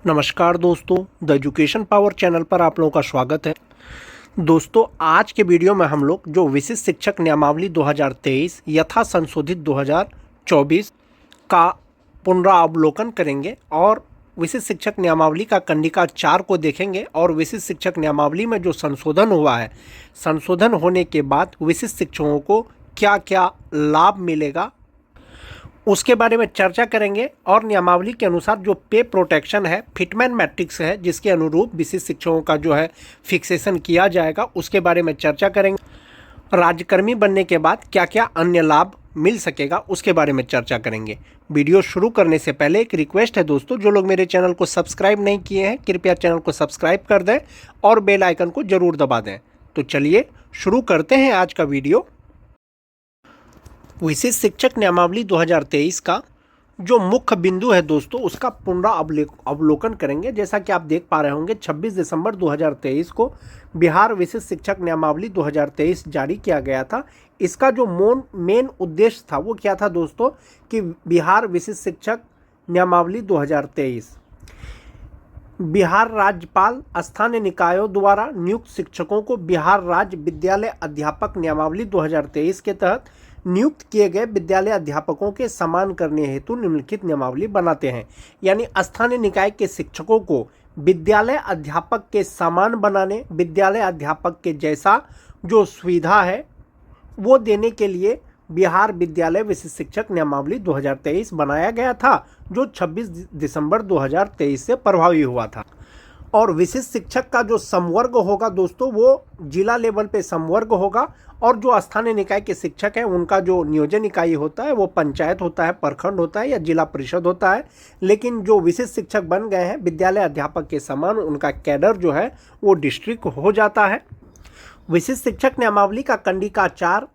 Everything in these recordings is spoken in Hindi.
नमस्कार दोस्तों, द एजुकेशन पावर चैनल पर आप लोगों का स्वागत है। दोस्तों, आज के वीडियो में हम लोग जो विशिष्ट शिक्षक नियमावली 2023 यथा संशोधित 2024 का पुनरावलोकन करेंगे और विशिष्ट शिक्षक नियमावली का कंडिका 4 को देखेंगे और विशिष्ट शिक्षक नियमावली में जो संशोधन हुआ है, संशोधन होने के बाद विशिष्ट शिक्षकों को क्या क्या लाभ मिलेगा उसके बारे में चर्चा करेंगे। और नियमावली के अनुसार जो पे प्रोटेक्शन है, फिटमैन मैट्रिक्स है, जिसके अनुरूप विशिष्ट शिक्षकों का जो है फिक्सेशन किया जाएगा, उसके बारे में चर्चा करेंगे। राज्यकर्मी बनने के बाद क्या क्या अन्य लाभ मिल सकेगा उसके बारे में चर्चा करेंगे। वीडियो शुरू करने से पहले एक रिक्वेस्ट है दोस्तों, जो लोग मेरे चैनल को सब्सक्राइब नहीं किए हैं कृपया चैनल को सब्सक्राइब कर दें और बेल आइकन को जरूर दबा दें। तो चलिए शुरू करते हैं आज का वीडियो। विशिष्ट शिक्षक नियमावली 2023 का जो मुख्य बिंदु है दोस्तों, उसका पुनरावलोकन करेंगे। जैसा कि आप देख पा रहे होंगे, 26 दिसंबर 2023 को बिहार विशिष्ट शिक्षक नियमावली 2023 जारी किया गया था। इसका जो मेन उद्देश्य था वो क्या था दोस्तों, कि बिहार विशिष्ट शिक्षक नियमावली 2023 बिहार राज्यपाल स्थानीय निकायों द्वारा नियुक्त शिक्षकों को बिहार राज्य विद्यालय अध्यापक नियमावली 2023 के तहत नियुक्त किए गए विद्यालय अध्यापकों के समान करने हेतु निम्नलिखित नियमावली बनाते हैं। यानी स्थानीय निकाय के शिक्षकों को विद्यालय अध्यापक के समान बनाने, विद्यालय अध्यापक के जैसा जो सुविधा है वो देने के लिए बिहार विद्यालय विशिष्ट शिक्षक नियमावली 2023 बनाया गया था, जो 26 दिसंबर 2023 से प्रभावी हुआ था। और विशिष्ट शिक्षक का जो संवर्ग होगा दोस्तों, वो जिला लेवल पे संवर्ग होगा। और जो स्थानीय निकाय के शिक्षक हैं उनका जो नियोजन इकाई होता है वो पंचायत होता है, प्रखंड होता है या जिला परिषद होता है। लेकिन जो विशिष्ट शिक्षक बन गए हैं विद्यालय अध्यापक के समान, उनका कैडर जो है वो डिस्ट्रिक्ट हो जाता है। विशिष्ट शिक्षक नियमावली का कंडिका 4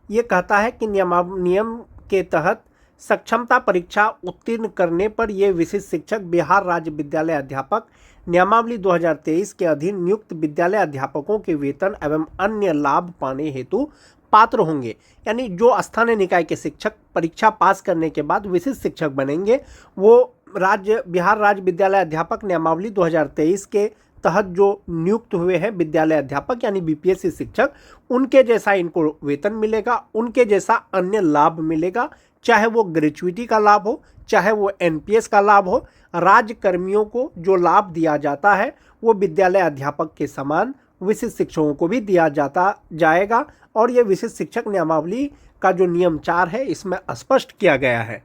ये कहता है कि नियम के तहत सक्षमता परीक्षा उत्तीर्ण करने पर ये विशिष्ट शिक्षक बिहार राज्य विद्यालय अध्यापक नियमावली 2023 के अधीन नियुक्त विद्यालय अध्यापकों के वेतन एवं अन्य लाभ पाने हेतु पात्र होंगे। यानी जो स्थानीय निकाय के शिक्षक परीक्षा पास करने के बाद विशिष्ट शिक्षक बनेंगे, वो बिहार राज्य विद्यालय अध्यापक नियमावली 2023 के तहत जो नियुक्त हुए हैं विद्यालय अध्यापक यानी बीपीएससी शिक्षक, उनके जैसा इनको वेतन मिलेगा, उनके जैसा अन्य लाभ मिलेगा, चाहे वो ग्रेच्युइटी का लाभ हो, चाहे वो एनपीएस का लाभ हो। राज्य कर्मियों को जो लाभ दिया जाता है वो विद्यालय अध्यापक के समान विशिष्ट शिक्षकों को भी दिया जाएगा। और ये विशिष्ट शिक्षक नियमावली का जो नियम 4 है इसमें स्पष्ट किया गया है।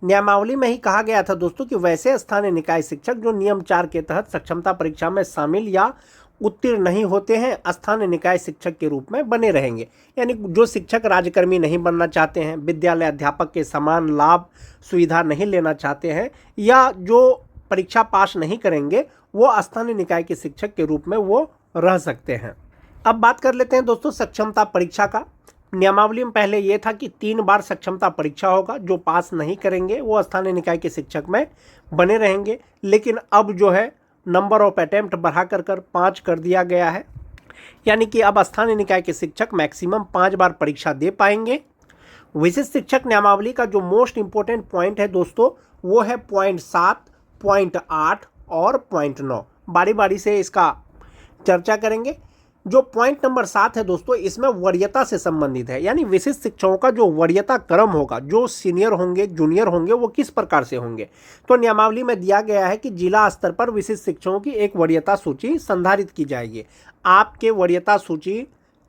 नियमावली में ही कहा गया था दोस्तों कि वैसे स्थानीय निकाय शिक्षक जो नियम 4 के तहत सक्षमता परीक्षा में शामिल या उत्तीर्ण नहीं होते हैं, स्थानीय निकाय शिक्षक के रूप में बने रहेंगे। यानी जो शिक्षक राज्यकर्मी नहीं बनना चाहते हैं, विद्यालय अध्यापक के समान लाभ सुविधा नहीं लेना चाहते हैं, या जो परीक्षा पास नहीं करेंगे, वो स्थानीय निकाय के शिक्षक के रूप में वो रह सकते हैं। अब बात कर लेते हैं दोस्तों सक्षमता परीक्षा का। नियमावली में पहले ये था कि 3 बार सक्षमता परीक्षा होगा, जो पास नहीं करेंगे वो स्थानीय निकाय के शिक्षक में बने रहेंगे। लेकिन अब जो है नंबर ऑफ अटेम्प्ट बढ़ा कर 5 कर दिया गया है। यानी कि अब स्थानीय निकाय के शिक्षक मैक्सिमम 5 बार परीक्षा दे पाएंगे। विशिष्ट शिक्षक नियमावली का जो मोस्ट इंपॉर्टेंट पॉइंट है दोस्तों, वो है पॉइंट 7, पॉइंट 8 और पॉइंट 9। बारी बारी से इसका चर्चा करेंगे। जो पॉइंट नंबर 7 है दोस्तों, इसमें वरीयता से संबंधित है। यानी विशिष्ट शिक्षकों का जो वरीयता क्रम होगा, जो सीनियर होंगे जूनियर होंगे, वो किस प्रकार से होंगे। तो नियमावली में दिया गया है कि जिला स्तर पर विशिष्ट शिक्षकों की एक वरीयता सूची संधारित की जाएगी। आपके वरीयता सूची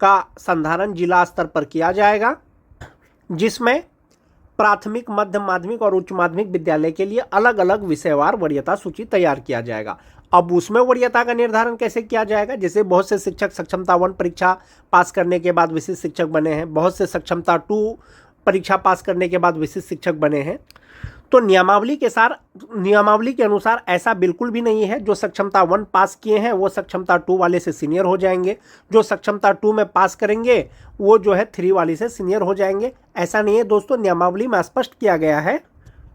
का संधारण जिला स्तर पर किया जाएगा, जिसमें प्राथमिक, मध्य माध्यमिक और उच्च माध्यमिक विद्यालय के लिए अलग अलग विषयवार वरीयता सूची तैयार किया जाएगा। अब उसमें वरीयता का निर्धारण कैसे किया जाएगा, जैसे बहुत से शिक्षक सक्षमता 1 परीक्षा पास करने के बाद विशिष्ट शिक्षक बने हैं, बहुत से सक्षमता 2 परीक्षा पास करने के बाद विशिष्ट शिक्षक बने हैं। तो नियमावली के अनुसार ऐसा बिल्कुल भी नहीं है। जो सक्षमता 1 पास किए हैं वो सक्षमता 2 वाले से सीनियर हो जाएंगे, जो सक्षमता 2 में पास करेंगे वो जो है 3 वाली से सीनियर हो जाएंगे। ऐसा नहीं है दोस्तों। नियमावली में स्पष्ट किया गया है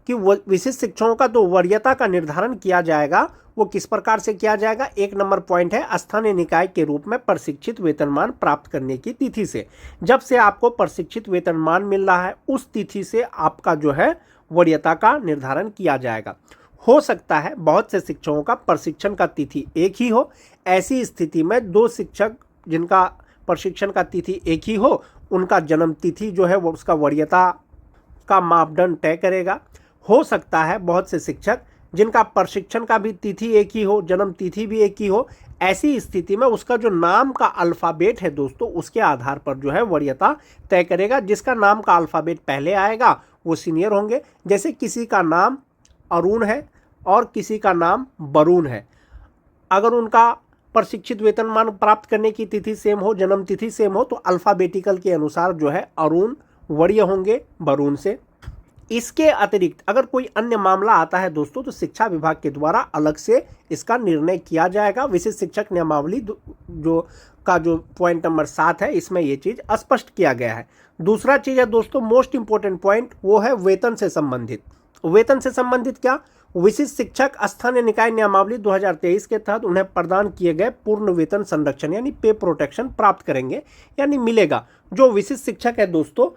कि विशिष्ट शिक्षकों का जो वरीयता का निर्धारण किया जाएगा वो किस प्रकार से किया जाएगा। 1 नंबर पॉइंट है स्थानीय निकाय के रूप में प्रशिक्षित वेतनमान प्राप्त करने की तिथि से। जब से आपको प्रशिक्षित वेतनमान मिल रहा है उस तिथि से आपका जो है वरीयता का निर्धारण किया जाएगा। हो सकता है बहुत से शिक्षकों का प्रशिक्षण का तिथि एक ही हो। ऐसी स्थिति में दो शिक्षक जिनका प्रशिक्षण का तिथि एक ही हो, उनका जन्म तिथि जो है वो उसका वरीयता का मापदंड तय करेगा। हो सकता है बहुत से शिक्षक जिनका प्रशिक्षण का भी तिथि एक ही हो, जन्म तिथि भी एक ही हो। ऐसी स्थिति में उसका जो नाम का अल्फ़ाबेट है दोस्तों, उसके आधार पर जो है वरीयता तय करेगा। जिसका नाम का अल्फ़ाबेट पहले आएगा वो सीनियर होंगे। जैसे किसी का नाम अरुण है और किसी का नाम वरुण है, अगर उनका प्रशिक्षित वेतनमान प्राप्त करने की तिथि सेम हो, जन्म तिथि सेम हो, तो अल्फ़ाबेटिकल के अनुसार जो है अरुण वरीय होंगे वरुण से। इसके अतिरिक्त अगर कोई अन्य मामला आता है दोस्तों, तो शिक्षा विभाग के द्वारा अलग से इसका निर्णय किया जाएगा। विशिष्ट शिक्षक नियमावली जो पॉइंट नंबर 7 है, इसमें ये चीज़ स्पष्ट किया गया है। दूसरा चीज़ है दोस्तों, मोस्ट इंपॉर्टेंट पॉइंट, वो है वेतन से संबंधित। वेतन से संबंधित क्या? विशिष्ट शिक्षक स्थानीय निकाय नियमावली 2023 के तहत उन्हें प्रदान किए गए पूर्ण वेतन संरक्षण यानी पे प्रोटेक्शन प्राप्त करेंगे, यानी मिलेगा। जो विशिष्ट शिक्षक है दोस्तों,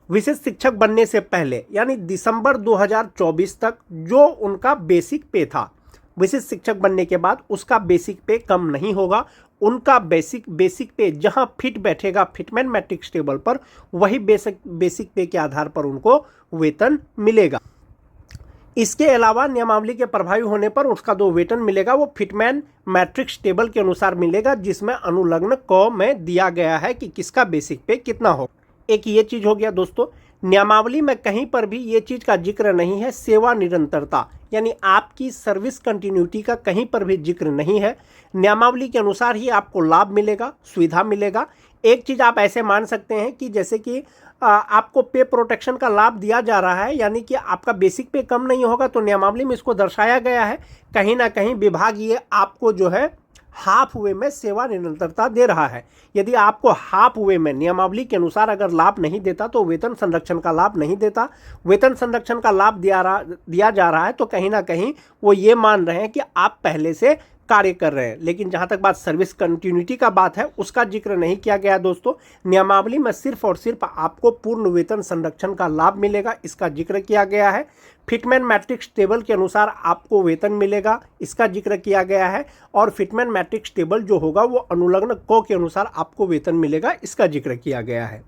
विशिष्ट शिक्षक बनने से पहले यानी दिसंबर 2024 तक जो उनका बेसिक पे था, विशिष्ट शिक्षक बनने के बाद उसका बेसिक पे कम नहीं होगा। उनका बेसिक पे जहां फिट बैठेगा फिटमैन मैट्रिक्स टेबल पर, वही बेसिक पे के आधार पर उनको वेतन मिलेगा। इसके अलावा नियमावली के प्रभावी होने पर उसका जो वेतन मिलेगा वो फिटमैन मैट्रिक्स टेबल के अनुसार मिलेगा, जिसमें अनुलग्न क में दिया गया है कि किसका बेसिक पे कितना हो। एक ये चीज़ हो गया दोस्तों। नियमावली में कहीं पर भी ये चीज़ का जिक्र नहीं है सेवा निरंतरता, यानी आपकी सर्विस कंटिन्यूटी का कहीं पर भी जिक्र नहीं है। नियमावली के अनुसार ही आपको लाभ मिलेगा, सुविधा मिलेगा। एक चीज़ आप ऐसे मान सकते हैं कि जैसे कि आपको पे प्रोटेक्शन का लाभ दिया जा रहा है, यानी कि आपका बेसिक पे कम नहीं होगा, तो नियमावली में इसको दर्शाया गया है। कहीं ना कहीं विभाग ये आपको जो है हाफ वे में सेवा निरंतरता दे रहा है। यदि आपको हाफ वे में नियमावली के अनुसार अगर लाभ नहीं देता तो वेतन संरक्षण का लाभ नहीं देता। वेतन संरक्षण का लाभ दिया जा रहा है, तो कहीं ना कहीं वो ये मान रहे हैं कि आप पहले से कार्य कर रहे हैं। लेकिन जहां तक बात सर्विस कंटिन्यूटी का बात है, उसका जिक्र नहीं किया गया दोस्तों। नियमावली में सिर्फ और सिर्फ आपको पूर्ण वेतन संरक्षण का लाभ मिलेगा, इसका जिक्र किया गया है। फिटमैन मैट्रिक्स टेबल के अनुसार आपको वेतन मिलेगा, इसका जिक्र किया गया है। और फिटमैन मैट्रिक्स टेबल जो होगा वो अनुलग्न क के अनुसार आपको वेतन मिलेगा, इसका जिक्र किया गया है।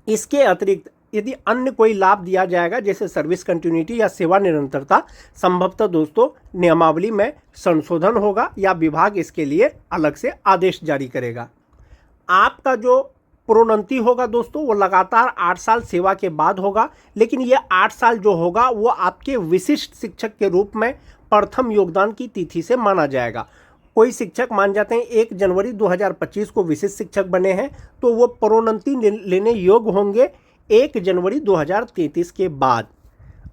इसके अतिरिक्त यदि अन्य कोई लाभ दिया जाएगा जैसे सर्विस कंटिन्यूटी या सेवा निरंतरता, संभवतः दोस्तों नियमावली में संशोधन होगा या विभाग इसके लिए अलग से आदेश जारी करेगा। आपका जो प्रोन्नति होगा दोस्तों वो लगातार 8 साल सेवा के बाद होगा, लेकिन ये 8 साल जो होगा वो आपके विशिष्ट शिक्षक के रूप में प्रथम योगदान की तिथि से माना जाएगा। कोई शिक्षक मान जाते हैं 1 जनवरी 2025 को विशिष्ट शिक्षक बने हैं, तो वो प्रोन्नति लेने योग्य होंगे 1 जनवरी 2033 के बाद।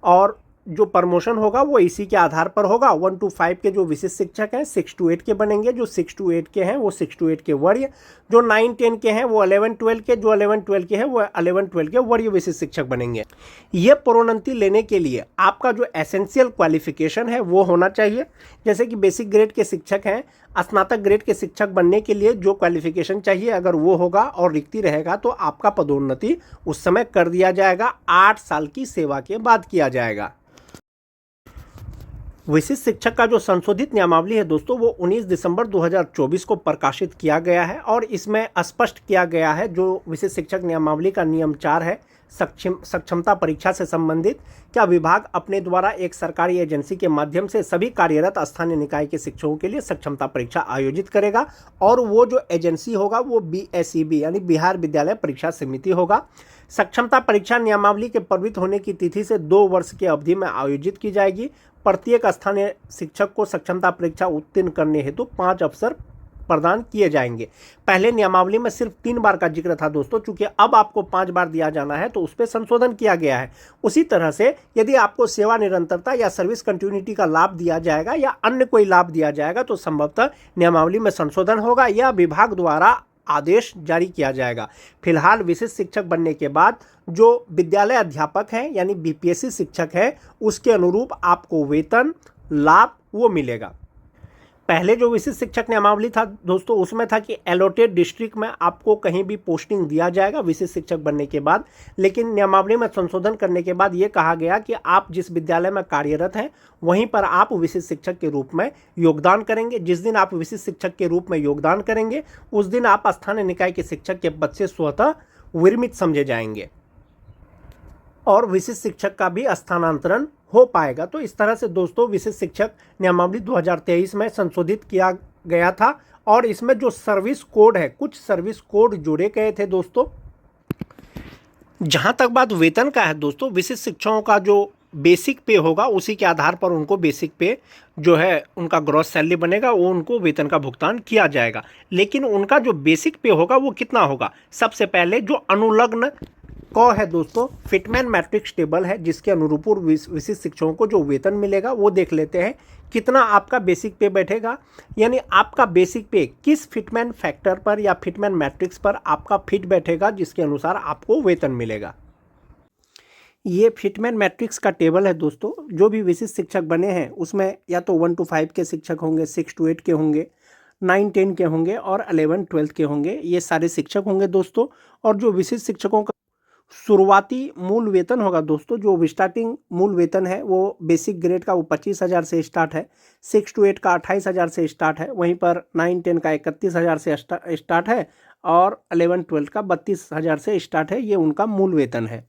और जो प्रमोशन होगा वो इसी के आधार पर होगा। 1 to 5 के जो विशिष्ट शिक्षक हैं 6 to 8 के बनेंगे, जो 6 to 8 के हैं वो 6 to 8 के वरीय, जो 9 10 के हैं वो 11 12 के, जो 11 12 के हैं वो 11 12 के वरीय विशिष्ट शिक्षक बनेंगे। ये प्रोन्नति लेने के लिए आपका जो एसेंशियल क्वालिफिकेशन है वो होना चाहिए। जैसे कि बेसिक ग्रेड के शिक्षक हैं, स्नातक ग्रेड के शिक्षक बनने के लिए जो क्वालिफिकेशन चाहिए अगर वो होगा और रिक्ति रहेगा तो आपका पदोन्नति उस समय कर दिया जाएगा, 8 साल की सेवा के बाद किया जाएगा। विशिष्ट शिक्षक का जो संशोधित नियमावली है दोस्तों वो 19 दिसंबर 2024 को प्रकाशित किया गया है और इसमें स्पष्ट किया गया है जो विशिष्ट शिक्षक नियमावली का नियम 4 है सक्षमता परीक्षा से संबंधित। क्या विभाग अपने द्वारा एक सरकारी एजेंसी के माध्यम से सभी कार्यरत स्थानीय निकाय के शिक्षकों के लिए सक्षमता परीक्षा आयोजित करेगा और वो जो एजेंसी होगा वो BSEB यानी बिहार विद्यालय परीक्षा समिति होगा। सक्षमता परीक्षा नियमावली के प्रवृत्त होने की तिथि से 2 वर्ष की अवधि में आयोजित की जाएगी। प्रत्येक स्थानीय शिक्षक को सक्षमता परीक्षा उत्तीर्ण करने हेतु 5 अवसर प्रदान किए जाएंगे। पहले नियमावली में सिर्फ 3 बार का जिक्र था दोस्तों, चूंकि अब आपको 5 बार दिया जाना है तो उस पर संशोधन किया गया है। उसी तरह से यदि आपको सेवा निरंतरता या सर्विस कंटिन्यूटी का लाभ दिया जाएगा या अन्य कोई लाभ दिया जाएगा तो संभवतः नियमावली में संशोधन होगा या विभाग द्वारा आदेश जारी किया जाएगा। फिलहाल विशिष्ट शिक्षक बनने के बाद जो विद्यालय अध्यापक हैं यानी BPSC शिक्षक है उसके अनुरूप आपको वेतन लाभ वो मिलेगा। पहले जो विशिष्ट शिक्षक नियमावली था दोस्तों, उसमें था कि एलोटेड डिस्ट्रिक्ट में आपको कहीं भी पोस्टिंग दिया जाएगा विशिष्ट शिक्षक बनने के बाद। लेकिन नियमावली में संशोधन करने के बाद ये कहा गया कि आप जिस विद्यालय में कार्यरत हैं वहीं पर आप विशिष्ट शिक्षक के रूप में योगदान करेंगे। जिस दिन आप विशिष्ट शिक्षक के रूप में योगदान करेंगे उस दिन आप स्थानीय निकाय के शिक्षक के पद से स्वतः विरमित समझे जाएंगे और विशिष्ट शिक्षक का भी स्थानांतरण हो पाएगा। तो इस तरह से दोस्तों विशिष्ट शिक्षक नियमावली 2023 में संशोधित किया गया था और इसमें जो सर्विस कोड है, कुछ सर्विस कोड जोड़े गए थे दोस्तों। जहां तक बात वेतन का है दोस्तों, विशिष्ट शिक्षकों का जो बेसिक पे होगा उसी के आधार पर उनको बेसिक पे जो है उनका ग्रॉस सैलरी बनेगा, वो उनको वेतन का भुगतान किया जाएगा। लेकिन उनका जो बेसिक पे होगा वो कितना होगा? सबसे पहले जो अनुलग्न क है दोस्तों, फिटमैन मैट्रिक्स टेबल है जिसके अनुरूप विशिष्ट शिक्षकों को जो वेतन मिलेगा वो देख लेते हैं। कितना आपका बेसिक पे बैठेगा, यानी आपका बेसिक पे किस फिटमैन फैक्टर पर या फिटमैन मैट्रिक्स पर आपका फिट बैठेगा, जिसके अनुसार आपको वेतन मिलेगा। ये फिटमैन मैट्रिक्स का टेबल है दोस्तों। जो भी विशिष्ट शिक्षक बने हैं उसमें या तो 1 to 5 के शिक्षक होंगे, 6 to 8 के होंगे, 9 10 के होंगे और 11 12 के होंगे। ये सारे शिक्षक होंगे दोस्तों। और जो विशिष्ट शिक्षकों का शुरुआती मूल वेतन होगा दोस्तों, जो स्टार्टिंग मूल वेतन है वो बेसिक ग्रेड का वो 25,000 से स्टार्ट है, 6 to 8 का 28,000 से स्टार्ट है, वहीं पर 9 10 का 31,000 से स्टार्ट है और 11 12 का 32,000 से स्टार्ट है। ये उनका मूल वेतन है।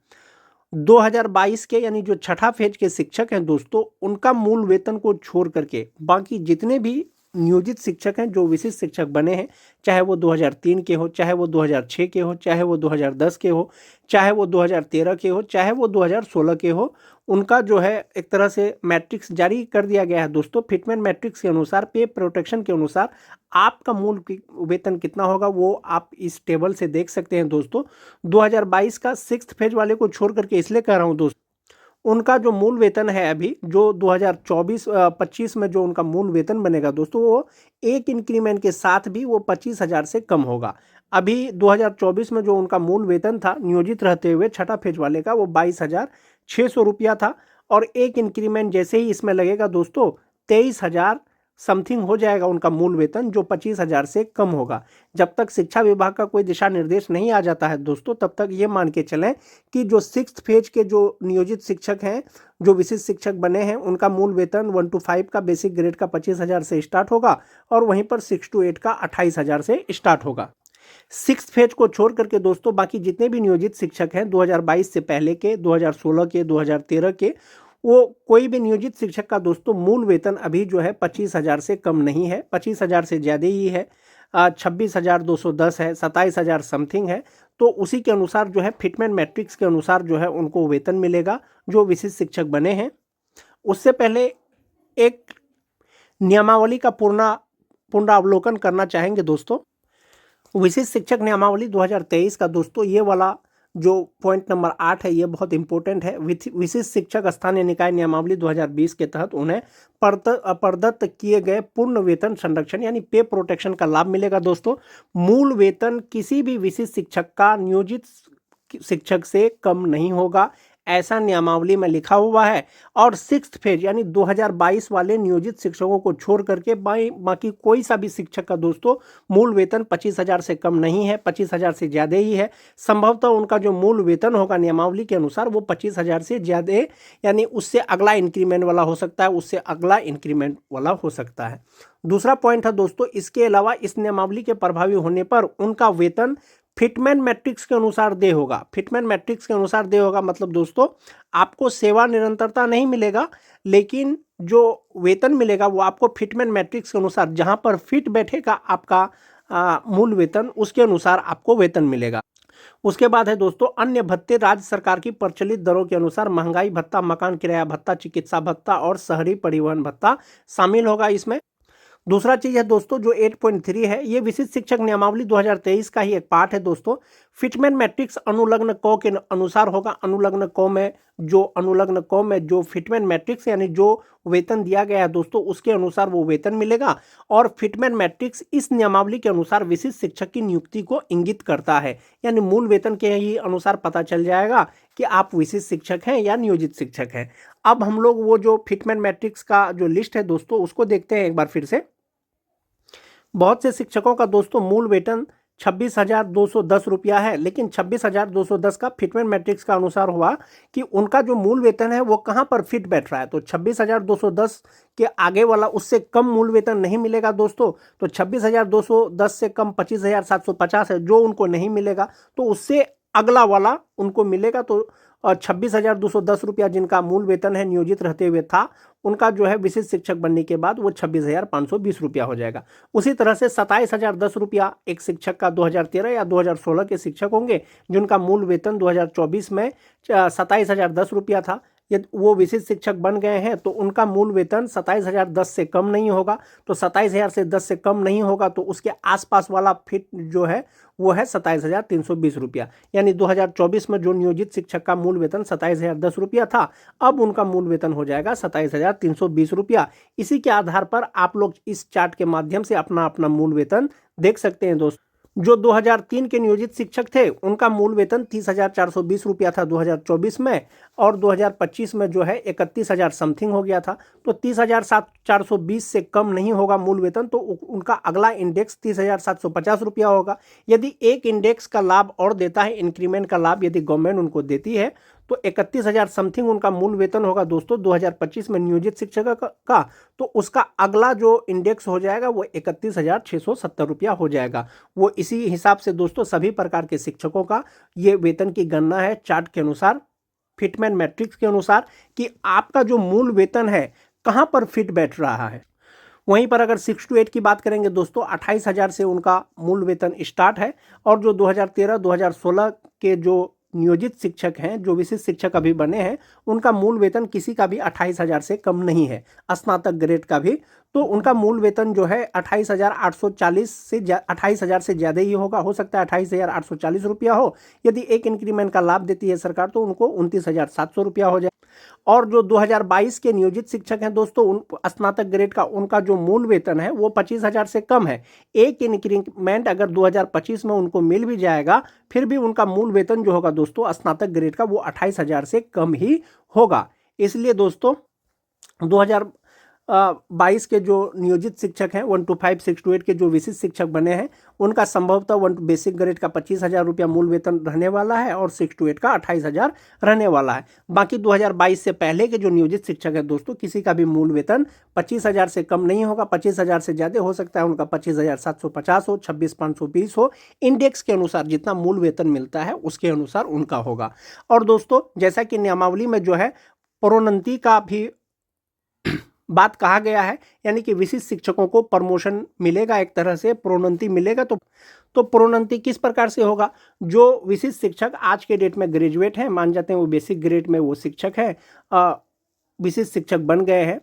2022 के यानी जो छठा फेज के शिक्षक हैं दोस्तों, उनका मूल वेतन को छोड़ करके बाकी जितने भी नियोजित शिक्षक हैं जो विशिष्ट शिक्षक बने हैं, चाहे वो 2003 के हो, चाहे वो 2006 के हो, चाहे वो 2010 के हो, चाहे वो 2013 के हो, चाहे वो 2016 के हो, उनका जो है एक तरह से मैट्रिक्स जारी कर दिया गया है दोस्तों। फिटमैन मैट्रिक्स के अनुसार, पे प्रोटेक्शन के अनुसार आपका मूल वेतन कितना होगा वो आप इस टेबल से देख सकते हैं दोस्तों। 2022 का 6th फेज वाले को छोड़ करके इसलिए कह रहा हूँ दोस्तों, उनका जो मूल वेतन है अभी जो 2024-25 में जो उनका मूल वेतन बनेगा दोस्तों, वो एक इंक्रीमेंट के साथ भी वो 25,000 से कम होगा। अभी 2024 में जो उनका मूल वेतन था नियोजित रहते हुए छठा फेज वाले का, वो 22,600 रुपया था और एक इंक्रीमेंट जैसे ही इसमें लगेगा दोस्तों 23,000 समथिंग हो जाएगा उनका मूल वेतन, जो 25,000 से कम होगा। जब तक शिक्षा विभाग का कोई दिशा निर्देश नहीं आ जाता है दोस्तों, तब तक ये मान के चलें कि जो 6th फेज के जो नियोजित शिक्षक हैं, जो विशिष्ट शिक्षक बने हैं, उनका मूल वेतन 1 to 5 का बेसिक ग्रेड का 25,000 से स्टार्ट होगा और वहीं पर 6 to 8 का 28,000 से स्टार्ट होगा। 6th फेज को छोड़ करके दोस्तों बाकी जितने भी नियोजित शिक्षक हैं 2022 से पहले के, 2016 के, 2013 के, वो कोई भी नियोजित शिक्षक का दोस्तों मूल वेतन अभी जो है 25,000 से कम नहीं है, 25,000 से ज़्यादा ही है। 26,210 है, 27,000 समथिंग है। तो उसी के अनुसार जो है फिटमैन मैट्रिक्स के अनुसार जो है उनको वेतन मिलेगा जो विशिष्ट शिक्षक बने हैं। उससे पहले एक नियमावली का पुनरावलोकन करना चाहेंगे दोस्तों। विशिष्ट शिक्षक नियमावली 2023 का दोस्तों ये वाला जो पॉइंट नंबर 8 है ये बहुत इंपॉर्टेंट है। विशिष्ट शिक्षक स्थानीय निकाय नियमावली 2020 के तहत उन्हें प्रदत्त किए गए पूर्ण वेतन संरक्षण यानी पे प्रोटेक्शन का लाभ मिलेगा दोस्तों। मूल वेतन किसी भी विशिष्ट शिक्षक का नियोजित शिक्षक से कम नहीं होगा, ऐसा नियमावली में लिखा हुआ है। और 6th फेज यानी 2022 वाले नियोजित शिक्षकों को छोड़ करके बाकी कोई सा भी शिक्षक का दोस्तों मूल वेतन 25,000 से कम नहीं है, 25,000 से ज़्यादा ही है। संभवतः उनका जो मूल वेतन होगा नियमावली के अनुसार वो 25,000 से ज़्यादा यानी उससे अगला इंक्रीमेंट वाला हो सकता है, उससे अगला इंक्रीमेंट वाला हो सकता है। दूसरा पॉइंट है दोस्तों, इसके अलावा इस नियमावली के प्रभावी होने पर उनका वेतन फिटमैन मैट्रिक्स के अनुसार दे होगा। फिटमैन मैट्रिक्स के अनुसार दे होगा मतलब दोस्तों आपको सेवा निरंतरता नहीं मिलेगा, लेकिन जो वेतन मिलेगा वो आपको फिटमैन मैट्रिक्स के अनुसार जहां पर फिट बैठेगा आपका मूल वेतन, उसके अनुसार आपको वेतन मिलेगा। उसके बाद है दोस्तों अन्य भत्ते। राज्य सरकार की प्रचलित दरों के अनुसार महंगाई भत्ता, मकान किराया भत्ता, चिकित्सा भत्ता और शहरी परिवहन भत्ता शामिल होगा इसमें। दूसरा चीज है दोस्तों जो 8.3 है, ये विशिष्ट शिक्षक नियमावली 2023 का ही एक पार्ट है दोस्तों। फिटमैन मैट्रिक्स अनुलग्न क के अनुसार होगा। अनुलग्न क में जो फिटमैन मैट्रिक्स यानी जो वेतन दिया गया है दोस्तों उसके अनुसार वो वेतन मिलेगा। और फिटमैन मैट्रिक्स इस नियमावली के अनुसार विशिष्ट शिक्षक की नियुक्ति को इंगित करता है, यानी मूल वेतन के ही अनुसार पता चल जाएगा कि आप विशिष्ट शिक्षक हैं या नियोजित शिक्षक हैं। अब हम लोग वो जो फिटमैन मैट्रिक्स का जो लिस्ट है दोस्तों उसको देखते हैं एक बार फिर से। बहुत से शिक्षकों का दोस्तों मूल वेतन 26,210 रुपया है, लेकिन 26,210 का फिटमेंट मैट्रिक्स का अनुसार हुआ कि उनका जो मूल वेतन है वो कहाँ पर फिट बैठ रहा है। तो 26,210 के आगे वाला उससे कम मूल वेतन नहीं मिलेगा दोस्तों। तो 26,210 से कम 25,750 है जो उनको नहीं मिलेगा, तो उससे अगला वाला उनको मिलेगा। तो 26,210 रुपया जिनका मूल वेतन है नियोजित रहते हुए था, उनका जो है विशिष्ट शिक्षक बनने के बाद वो 26,520 रुपया हो जाएगा। उसी तरह से 27,010 रुपया एक शिक्षक का 2013 या 2016 के शिक्षक होंगे जिनका मूल वेतन 2024 में 27,010 रुपया था। यदि वो विशिष्ट शिक्षक बन गए हैं तो उनका मूल वेतन 27,010 से कम नहीं होगा। तो 27,000 से 10 से कम नहीं होगा, तो उसके आसपास वाला फिट जो है वो है 27,320 रुपया। यानी 2024 में जो नियोजित शिक्षक का मूल वेतन 27,010 रुपया था, अब उनका मूल वेतन हो जाएगा 27,320 रुपया। इसी के आधार पर आप लोग इस चार्ट के माध्यम से अपना अपना मूल वेतन देख सकते हैं दोस्तों। जो 2003 के नियोजित शिक्षक थे उनका मूल वेतन 30,420 रुपया था 2024 में, और 2025 में जो है 31,000 समथिंग हो गया था। तो 30,420 से कम नहीं होगा मूल वेतन, तो उनका अगला इंडेक्स 30,750 रुपया होगा। यदि एक इंडेक्स का लाभ और देता है, इंक्रीमेंट का लाभ यदि गवर्नमेंट उनको देती है, तो 31,000 समथिंग उनका मूल वेतन होगा दोस्तों 2025 में नियोजित शिक्षक का। तो उसका अगला जो इंडेक्स हो जाएगा वो 31,670 रुपया हो जाएगा। वो इसी हिसाब से दोस्तों सभी प्रकार के शिक्षकों का ये वेतन की गणना है चार्ट के अनुसार, फिटमेंट मैट्रिक्स के अनुसार, कि आपका जो मूल वेतन है कहाँ पर फिट बैठ रहा है। वहीं पर अगर 6 to 8 की बात करेंगे दोस्तों, 28,000 से उनका मूल वेतन स्टार्ट है, और जो 2013-2016 के जो नियोजित शिक्षक हैं, जो विशिष्ट शिक्षक अभी बने हैं, उनका मूल वेतन किसी का भी 28,000 से कम नहीं है, स्नातक ग्रेड का भी। तो उनका मूल वेतन जो है 28,840 से 28,000 से ज़्यादा ही होगा, हो सकता है 28,840 रुपया हो। यदि एक इंक्रीमेंट का लाभ देती है सरकार तो उनको 29,700 रुपया हो जाए। और जो 2022 के नियोजित शिक्षक हैं दोस्तों, उन स्नातक ग्रेड का, उनका जो मूल वेतन है वो 25,000 से कम है। एक इंक्रीमेंट अगर 2025 में उनको मिल भी जाएगा, फिर भी उनका मूल वेतन जो होगा दोस्तों स्नातक ग्रेड का वो 28,000 से कम ही होगा। इसलिए दोस्तों 2022 के जो नियोजित शिक्षक हैं 1 to 5, 6 to 8 के जो विशिष्ट शिक्षक बने हैं, उनका संभवतः 1 बेसिक ग्रेड का 25,000 रुपया मूल वेतन रहने वाला है, और 6 to 8 का 28,000 रहने वाला है। बाकी 2022 से पहले के जो नियोजित शिक्षक है दोस्तों, किसी का भी मूल वेतन 25,000 से कम नहीं होगा, 25,000 से ज़्यादा हो सकता है, उनका 25,750 हो, 26,520 हो। इंडेक्स के अनुसार जितना मूल वेतन मिलता है उसके अनुसार उनका होगा। और दोस्तों जैसा कि नियमावली में जो है प्रोन्नति का भी बात कहा गया है, यानी कि विशिष्ट शिक्षकों को प्रमोशन मिलेगा, एक तरह से प्रोन्नति मिलेगा। तो प्रोन्नति किस प्रकार से होगा? जो विशिष्ट शिक्षक आज के डेट में ग्रेजुएट हैं, मान जाते हैं वो बेसिक ग्रेड में वो शिक्षक है, विशिष्ट शिक्षक बन गए हैं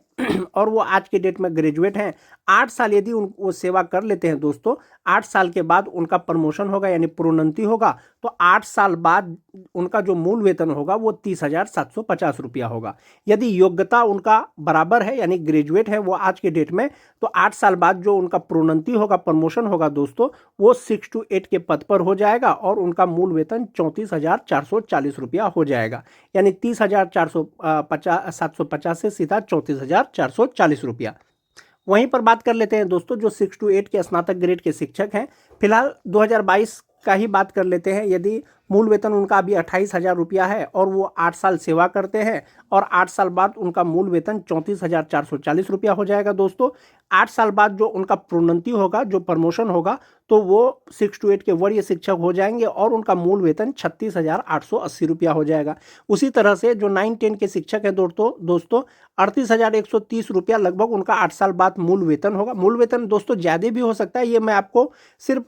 और वो आज के डेट में ग्रेजुएट हैं, 8 साल यदि वो सेवा कर लेते हैं दोस्तों, 8 साल के बाद उनका प्रमोशन होगा यानी प्रोन्नति होगा। तो 8 साल बाद उनका जो मूल वेतन होगा वो 30,750 रुपया होगा। यदि योग्यता उनका बराबर है यानी ग्रेजुएट है वो आज के डेट में, तो 8 साल बाद जो उनका प्रोन्नति होगा, प्रमोशन होगा दोस्तों, वो 6 to 8 के पद पर हो जाएगा और उनका मूल वेतन 34,440 रुपया हो जाएगा। यानी 30,750 से सीधा 34,440 रुपया। वहीं पर बात कर लेते हैं दोस्तों जो 6 to 8 के स्नातक ग्रेड के शिक्षक हैं, फिलहाल 2022 का ही बात कर लेते हैं। यदि मूल वेतन उनका अभी 28,000 रुपया है और वो 8 साल सेवा करते हैं और 8 साल बाद उनका मूल वेतन 34,440 रुपया हो जाएगा दोस्तों। 8 साल बाद जो उनका प्रोन्नति होगा, जो प्रमोशन होगा, तो वो 6 to 8 के वरीय शिक्षक हो जाएंगे और उनका मूल वेतन 36,880 रुपया हो जाएगा। उसी तरह से जो 9-10 के शिक्षक हैं दोस्तों 38,130 रुपया लगभग उनका 8 साल बाद मूल वेतन होगा। मूल वेतन दोस्तों ज़्यादा भी हो सकता है, ये मैं आपको सिर्फ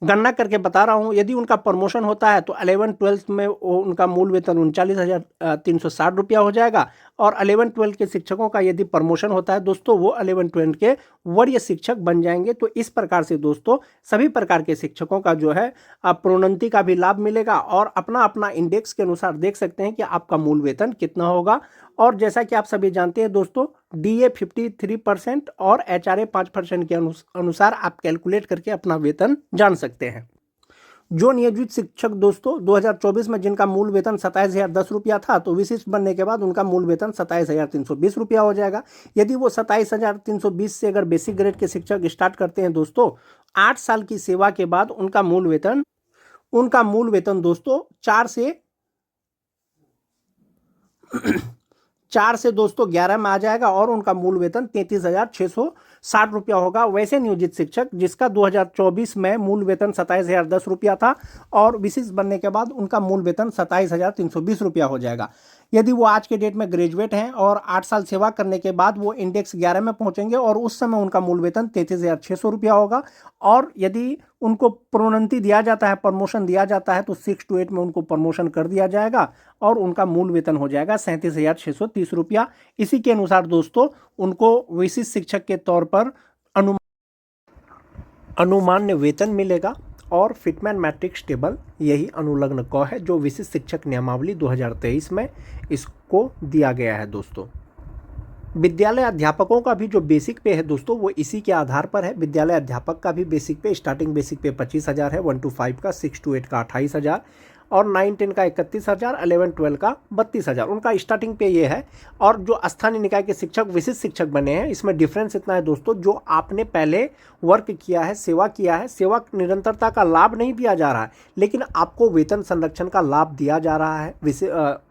गणना करके बता रहा हूँ। यदि उनका प्रमोशन होता है तो 11-12 में उनका मूल वेतन 39,360 रुपया हो जाएगा, और 11-12 के शिक्षकों का यदि प्रमोशन होता है दोस्तों, वो 11-12 के वरीय शिक्षक बन जाएंगे। तो इस प्रकार से दोस्तों सभी प्रकार के शिक्षकों का जो है प्रोन्नति का भी लाभ मिलेगा, और अपना अपना इंडेक्स के अनुसार देख सकते हैं कि आपका मूल वेतन कितना होगा। और जैसा कि आप सभी जानते हैं दोस्तों, DA 53% और HRA 5% के अनुसार आप कैलकुलेट करके अपना वेतन जान सकते हैं। जो नियोजित शिक्षक दोस्तों 2024 में जिनका मूल वेतन 27,010 रुपया था, तो विशिष्ट बनने के बाद उनका मूल वेतन 27,320 रुपया हो जाएगा। यदि वो 27,320 से अगर बेसिक ग्रेड के शिक्षक स्टार्ट करते हैं दोस्तों, 8 साल की सेवा के बाद उनका मूल वेतन दोस्तों 4 से दोस्तों 11 में आ जाएगा और उनका मूल वेतन 33,660 रुपया होगा। वैसे नियोजित शिक्षक जिसका 2024 में मूल वेतन 27,010 रुपया था और विशिष्ट बनने के बाद उनका मूल वेतन 27,320 रुपया हो जाएगा। यदि वो आज के डेट में ग्रेजुएट हैं और 8 साल सेवा करने के बाद वो इंडेक्स 11 में पहुंचेंगे और उस समय उनका मूल वेतन 33,600 रुपया होगा। और यदि उनको प्रोन्नति दिया जाता है, प्रमोशन दिया जाता है, तो 6 to 8 में उनको प्रमोशन कर दिया जाएगा और उनका मूल वेतन हो जाएगा 37,630 रुपया। इसी के अनुसार दोस्तों उनको विशिष्ट शिक्षक के तौर पर अनुमान्य वेतन मिलेगा और फिटमैन मैट्रिक्स टेबल यही अनुलग्न क है जो विशिष्ट शिक्षक नियमावली 2023 में इसको दिया गया है दोस्तों। विद्यालय अध्यापकों का भी जो बेसिक पे है दोस्तों वो इसी के आधार पर है। विद्यालय अध्यापक का भी बेसिक पे, स्टार्टिंग बेसिक पे 25,000 है, 1 to 5 का, 6 to 8 का 28,000 और 9-10 का 31,000, 11-12 का 32,000 उनका स्टार्टिंग पे ये है। और जो स्थानीय निकाय के शिक्षक विशिष्ट शिक्षक बने हैं, इसमें डिफरेंस इतना है दोस्तों, जो आपने पहले वर्क किया है, सेवा किया है, सेवा निरंतरता का लाभ नहीं दिया जा रहा है, लेकिन आपको वेतन संरक्षण का लाभ दिया जा रहा है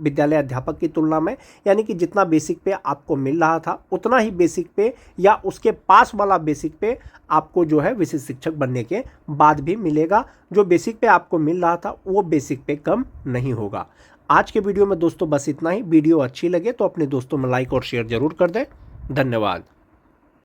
विद्यालय अध्यापक की तुलना में। यानी कि जितना बेसिक पे आपको मिल रहा था उतना ही बेसिक पे या उसके पास वाला बेसिक पे आपको जो है विशिष्ट शिक्षक बनने के बाद भी मिलेगा। जो बेसिक पे आपको मिल रहा था वो बेसिक पे कम नहीं होगा। आज के वीडियो में दोस्तों बस इतना ही। वीडियो अच्छी लगे तो अपने दोस्तों में लाइक और शेयर जरूर कर दें। धन्यवाद।